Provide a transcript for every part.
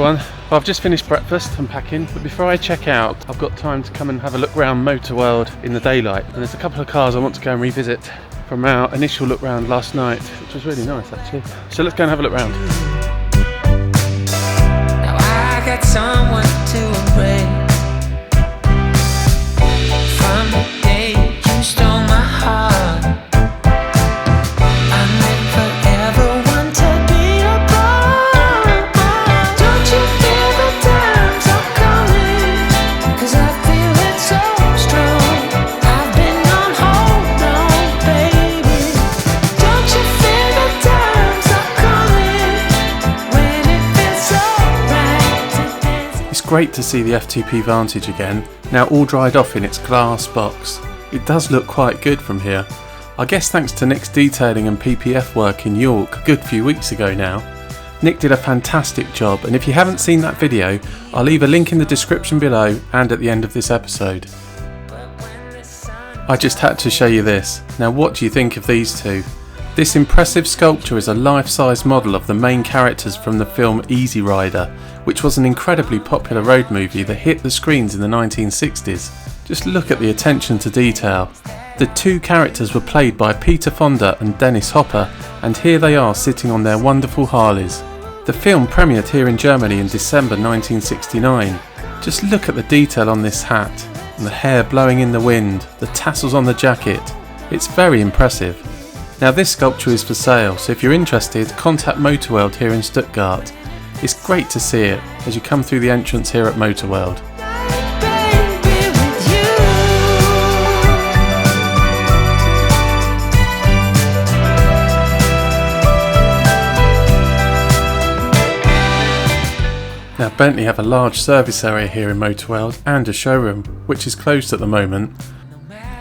everyone. Well, I've just finished breakfast and packing, but before I check out, I've got time to come and have a look around Motorworld in the daylight. And there's a couple of cars I want to go and revisit from our initial look round last night, which was really nice actually. So let's go and have a look round. Now I got someone to embrace. From the day you stole my heart, I meant forever want to be apart. Don't you feel the times are coming? 'Cause I feel it so strong. I've been on hold on, baby. Don't you feel the times are coming? When it feels so right to dance. It's great to see the FTP Vantage again, now all dried off in its glass box. It does look quite good from here. I guess thanks to Nick's detailing and PPF work in York a good few weeks ago now. Nick did a fantastic job, and if you haven't seen that video, I'll leave a link in the description below and at the end of this episode. I just had to show you this. Now what do you think of these two? This impressive sculpture is a life-size model of the main characters from the film Easy Rider, which was an incredibly popular road movie that hit the screens in the 1960s. Just look at the attention to detail. The two characters were played by Peter Fonda and Dennis Hopper, and here they are sitting on their wonderful Harleys. The film premiered here in Germany in December 1969. Just look at the detail on this hat, and the hair blowing in the wind, the tassels on the jacket. It's very impressive. Now this sculpture is for sale, so if you're interested, contact Motorworld here in Stuttgart. It's great to see it as you come through the entrance here at Motorworld. Now Bentley have a large service area here in Motorworld and a showroom, which is closed at the moment.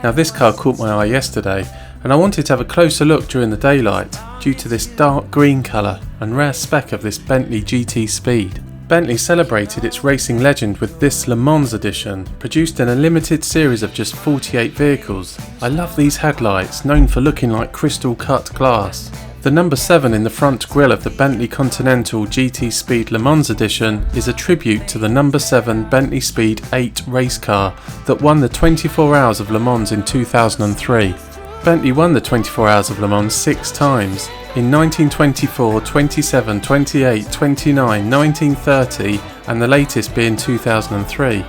Now this car caught my eye yesterday, and I wanted to have a closer look during the daylight due to this dark green colour and rare spec of this Bentley GT Speed. Bentley celebrated its racing legend with this Le Mans Edition, produced in a limited series of just 48 vehicles. I love these headlights, known for looking like crystal cut glass. The number 7 in the front grille of the Bentley Continental GT Speed Le Mans Edition is a tribute to the number 7 Bentley Speed 8 race car that won the 24 Hours of Le Mans in 2003. Bentley won the 24 Hours of Le Mans 6 times, in 1924, 27, 28, 29, 1930 and the latest being 2003.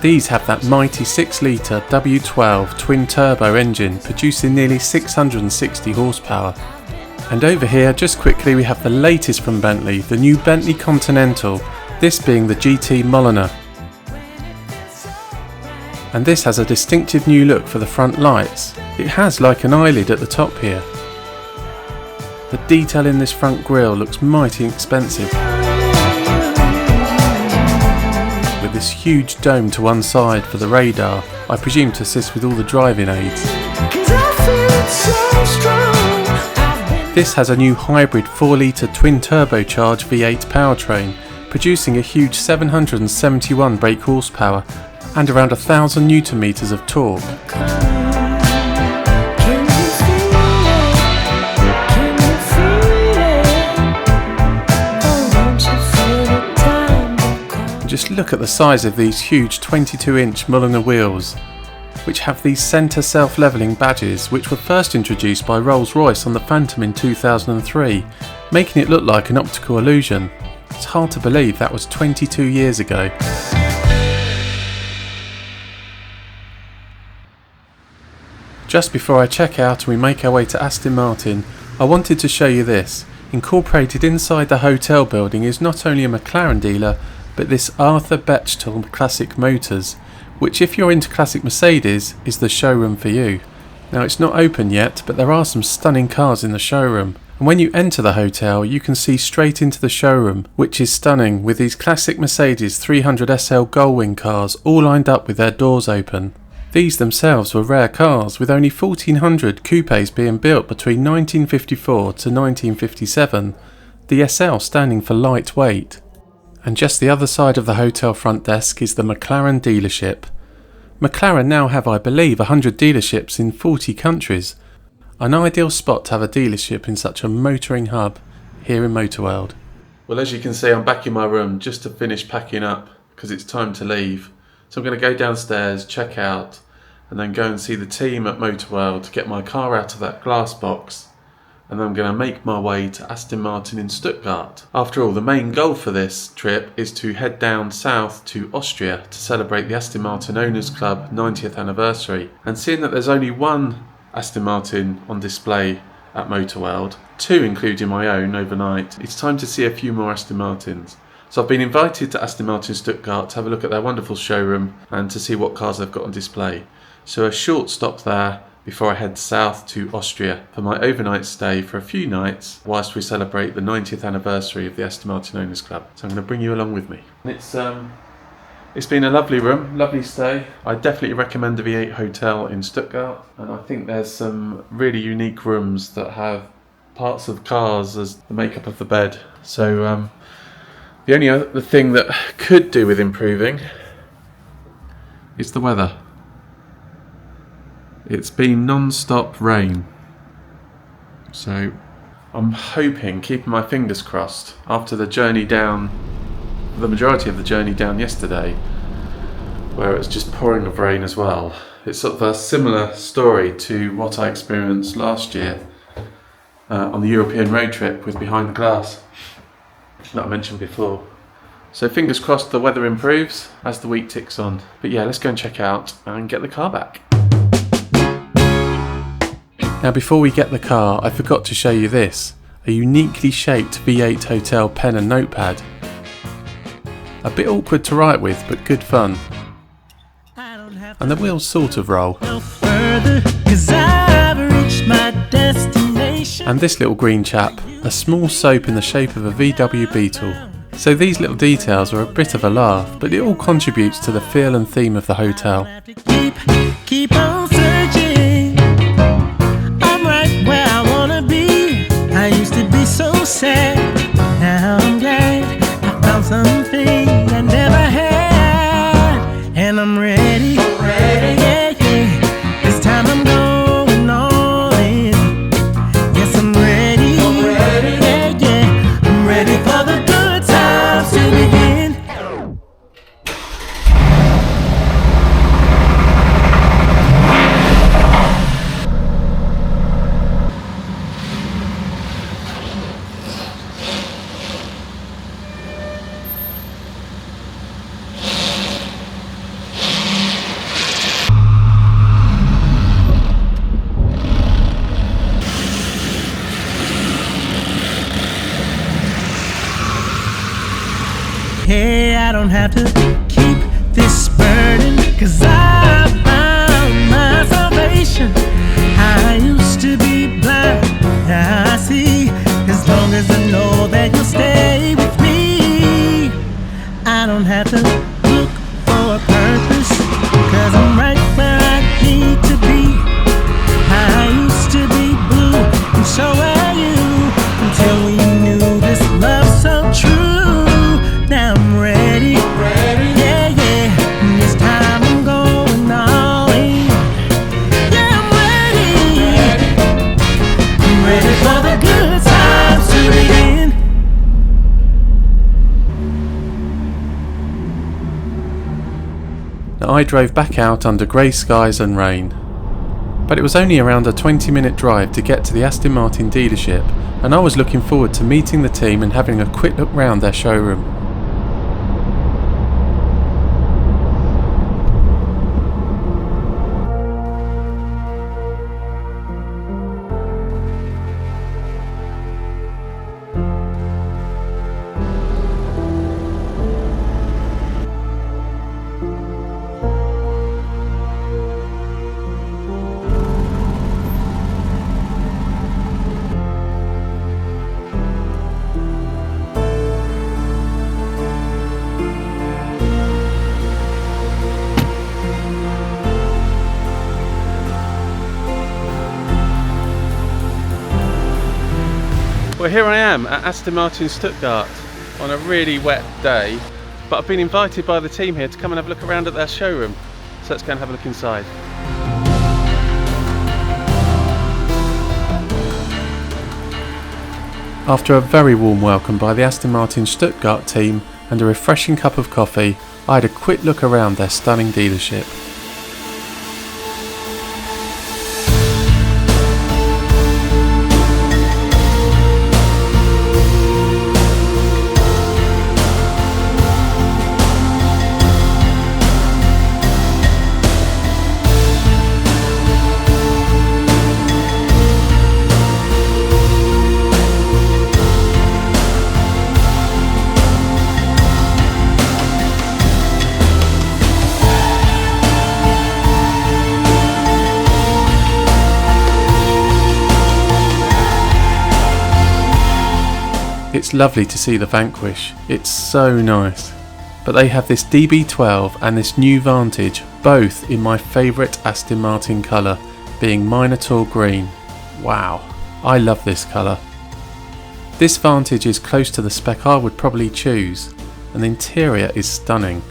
These have that mighty 6-litre W12 twin-turbo engine producing nearly 660 horsepower. And over here, just quickly, we have the latest from Bentley, the new Bentley Continental, this being the GT Mulliner. And this has a distinctive new look for the front lights. It has like an eyelid at the top here. The detail in this front grille looks mighty expensive, with this huge dome to one side for the radar, I presume to assist with all the driving aids. This has a new hybrid 4-litre twin turbocharged V8 powertrain, producing a huge 771 brake horsepower and around 1000 Nm of torque. Just look at the size of these huge 22-inch Mulliner wheels, which have these centre self-levelling badges, which were first introduced by Rolls-Royce on the Phantom in 2003, making it look like an optical illusion. It's hard to believe that was 22 years ago. Just before I check out and we make our way to Aston Martin, I wanted to show you this. Incorporated inside the hotel building is not only a McLaren dealer, but this Arthur Bechtel Classic Motors, which if you're into classic Mercedes, is the showroom for you. Now it's not open yet, but there are some stunning cars in the showroom. And when you enter the hotel, you can see straight into the showroom, which is stunning, with these classic Mercedes 300 SL Gullwing cars all lined up with their doors open. These themselves were rare cars, with only 1400 coupes being built between 1954 to 1957, the SL standing for lightweight. And just the other side of the hotel front desk is the McLaren dealership. McLaren now have, I believe, 100 dealerships in 40 countries. An ideal spot to have a dealership in such a motoring hub here in Motorworld. Well, as you can see, I'm back in my room just to finish packing up because it's time to leave. So I'm going to go downstairs, check out, and then go and see the team at Motorworld to get my car out of that glass box. And then I'm going to make my way to Aston Martin in Stuttgart. After all, the main goal for this trip is to head down south to Austria to celebrate the Aston Martin Owners Club 90th anniversary. And seeing that there's only one Aston Martin on display at Motorworld, 2 including my own overnight, it's time to see a few more Aston Martins. So I've been invited to Aston Martin Stuttgart to have a look at their wonderful showroom and to see what cars they've got on display. So a short stop there before I head south to Austria for my overnight stay for a few nights whilst we celebrate the 90th anniversary of the Aston Martin Owners Club. So I'm going to bring you along with me. It's been a lovely room, lovely stay. I definitely recommend the V8 Hotel in Stuttgart, and I think there's some really unique rooms that have parts of cars as the makeup of the bed. So the only other thing that could do with improving is the weather. It's been non-stop rain, so I'm hoping, keeping my fingers crossed, after the journey down, the majority of the journey down yesterday, where it was just pouring with rain as well. It's sort of a similar story to what I experienced last year on the European road trip with Behind the Glass that I mentioned before. So fingers crossed the weather improves as the week ticks on. But yeah, let's go and check out and get the car back. Now before we get the car, I forgot to show you this, a uniquely shaped V8 Hotel pen and notepad. A bit awkward to write with, but good fun. And the wheels sort of roll. And this little green chap, a small soap in the shape of a VW Beetle. So these little details are a bit of a laugh, but it all contributes to the feel and theme of the hotel. Keep on searching. I'm right where I wanna be. I used to be so sad. Now I'm glad I found something I never had, and I'm ready. Yeah, yeah. This time I'm going all in. Yes, I'm ready. Yeah, yeah. I'm ready for the good times to begin. Hey, I don't have to keep this burden, 'cause I found my salvation. I used to be blind, now I see. As long as I know that you'll stay with me, I don't have to look for a purpose, 'cause I'm right where I need to be. I used to be blue, and so are you, until we knew this love so true. Now I'm ready. Yeah, yeah. And this time I'm going all in. Yeah, I'm ready. I'm ready for the good times to begin. Now I drove back out under grey skies and rain. But it was only around a 20-minute drive to get to the Aston Martin dealership, and I was looking forward to meeting the team and having a quick look round their showroom. Well, here I am at Aston Martin Stuttgart on a really wet day, but I've been invited by the team here to come and have a look around at their showroom. So let's go and have a look inside. After a very warm welcome by the Aston Martin Stuttgart team and a refreshing cup of coffee, I had a quick look around their stunning dealership. It's lovely to see the Vanquish, it's so nice. But they have this DB12 and this new Vantage, both in my favourite Aston Martin colour, being Minotaur Green. Wow, I love this colour. This Vantage is close to the spec I would probably choose, and the interior is stunning.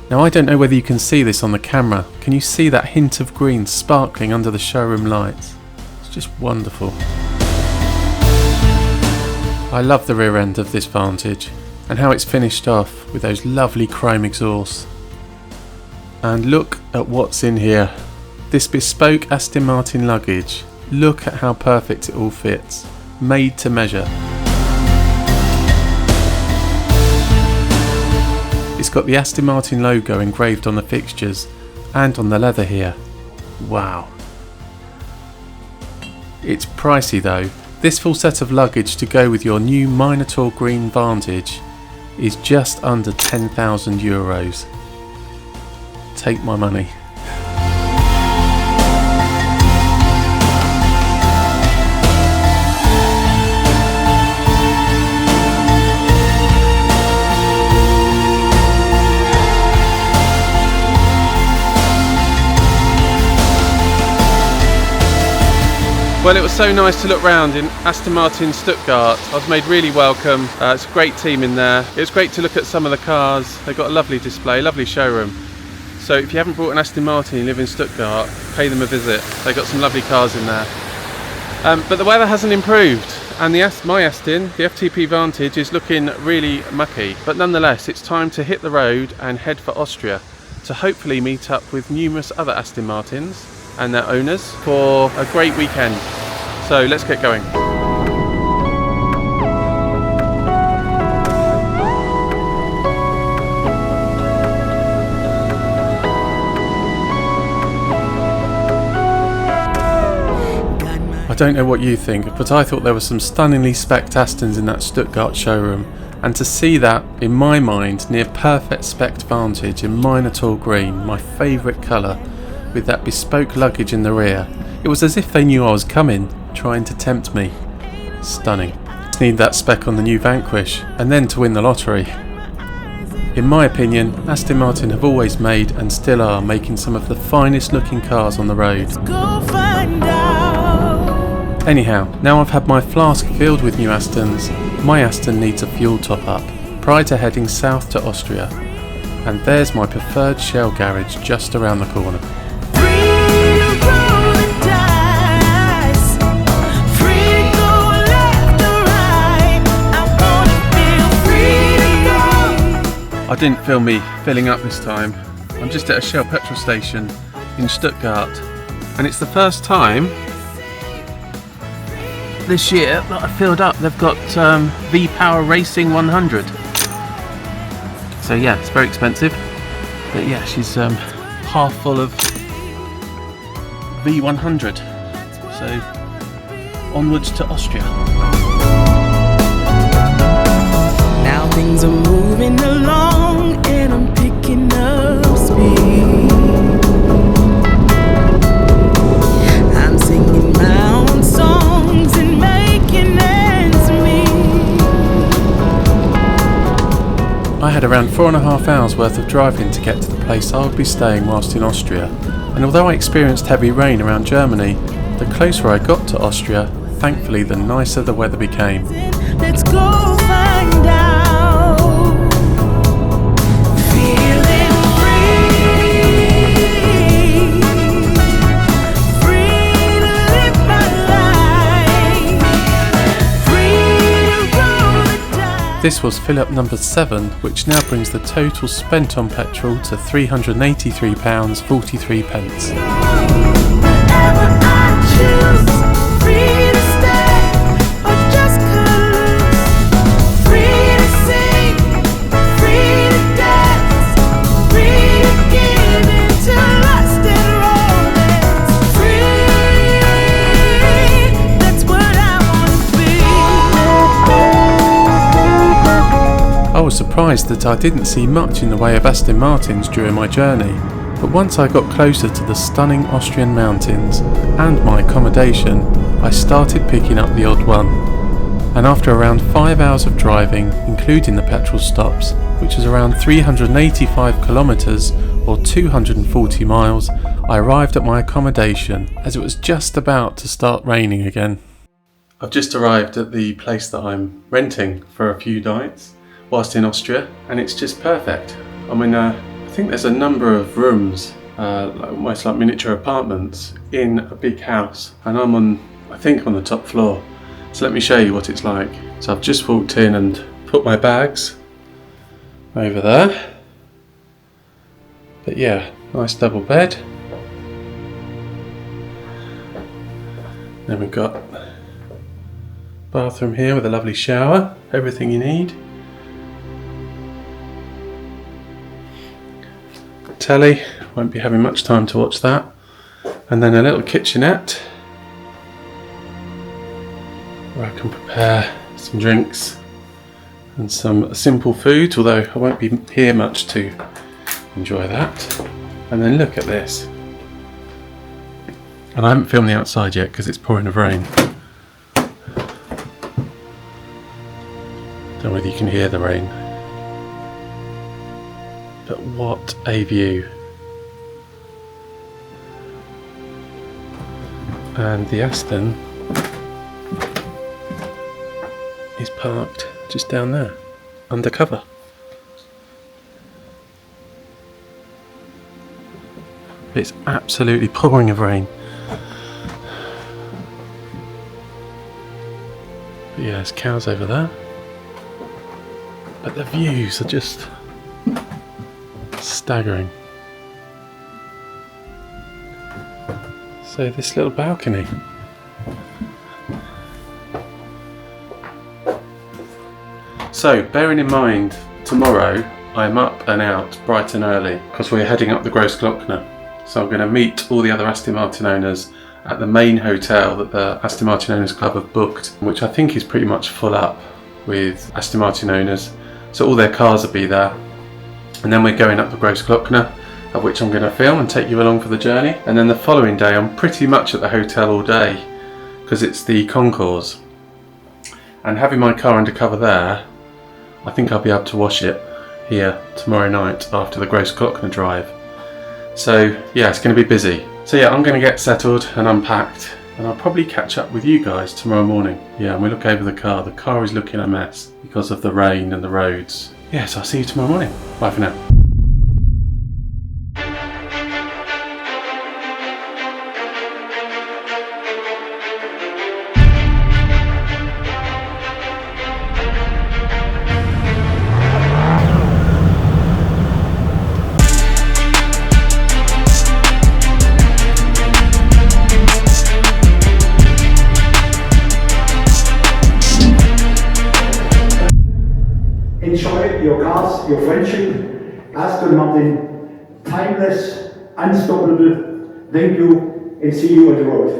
Now I don't know whether you can see this on the camera, can you see that hint of green sparkling under the showroom lights? It's just wonderful. I love the rear end of this Vantage and how it's finished off with those lovely chrome exhausts. And look at what's in here. This bespoke Aston Martin luggage. Look at how perfect it all fits. Made to measure. It's got the Aston Martin logo engraved on the fixtures and on the leather here. Wow. It's pricey though. This full set of luggage to go with your new Minotaur Green Vantage is just under €10,000. Take my money. Well, it was so nice to look round in Aston Martin Stuttgart. I was made really welcome. It's a great team in there. It was great to look at some of the cars. They've got a lovely display, lovely showroom. So if you haven't bought an Aston Martin and you live in Stuttgart, pay them a visit. They've got some lovely cars in there. But the weather hasn't improved, and my Aston, the FTP Vantage, is looking really mucky. But nonetheless, it's time to hit the road and head for Austria to hopefully meet up with numerous other Aston Martins and their owners for a great weekend. So let's get going. I don't know what you think, but I thought there were some stunningly spec'd Astons in that Stuttgart showroom, and to see that, in my mind, near perfect spec'd Vantage in Minotaur Green, my favourite colour, with that bespoke luggage in the rear, it was as if they knew I was coming, trying to tempt me. Stunning. Just need that spec on the new Vanquish, and then to win the lottery. In my opinion, Aston Martin have always made and still are making some of the finest looking cars on the road. Anyhow, now I've had my flask filled with new Astons, my Aston needs a fuel top up prior to heading south to Austria. And there's my preferred Shell garage just around the corner. I didn't film me filling up this time. I'm just at a Shell petrol station in Stuttgart, and it's the first time this year that I filled up. They've got V-Power Racing 100. So yeah, it's very expensive, but yeah, she's half full of V100. So onwards to Austria. Now things are moving along and I'm picking up speed. I'm singing my own songs and making ends meet. I had around 4.5 hours worth of driving to get to the place I would be staying whilst in Austria, and although I experienced heavy rain around Germany, the closer I got to Austria, thankfully the nicer the weather became. Let's go find out. Feeling free, free to live my life, free to This was fill up number 7, which now brings the total spent on petrol to £383.43. I was surprised that I didn't see much in the way of Aston Martins during my journey, but once I got closer to the stunning Austrian mountains and my accommodation, I started picking up the odd one. And after around 5 hours of driving, including the petrol stops, which is around 385 kilometres or 240 miles, I arrived at my accommodation as it was just about to start raining again. I've just arrived at the place that I'm renting for a few nights whilst in Austria, and it's just perfect. I'm in I think there's a number of rooms, almost like miniature apartments in a big house, and I'm on the top floor. So let me show you what it's like. So I've just walked in and put my bags over there. But yeah, nice double bed. Then we've got bathroom here with a lovely shower, everything you need. Telly, won't be having much time to watch that. And then a little kitchenette where I can prepare some drinks and some simple foods, although I won't be here much to enjoy that. And then look at this. And I haven't filmed the outside yet because it's pouring with rain. Don't know whether you can hear the rain. But what a view. And the Aston is parked just down there, undercover. It's absolutely pouring with rain. But yeah, there's cows over there. But the views are just staggering. So this little balcony. So bearing in mind tomorrow I'm up and out bright and early because we're heading up the Großglockner. So I'm going to meet all the other Aston Martin owners at the main hotel that the Aston Martin Owners Club have booked, which I think is pretty much full up with Aston Martin owners. So all their cars will be there. And then we're going up the Großglockner, of which I'm going to film and take you along for the journey. And then the following day I'm pretty much at the hotel all day because it's the concours. And having my car undercover there, I think I'll be able to wash it here tomorrow night after the Großglockner drive. So yeah, it's going to be busy. So yeah, I'm going to get settled and unpacked, and I'll probably catch up with you guys tomorrow morning. Yeah, and we look over the car. The car is looking a mess because of the rain and the roads. Yeah, so I'll see you tomorrow morning. Bye for now. Enjoy your cars, your friendship. Aston Martin, timeless, unstoppable. Thank you and see you on the road.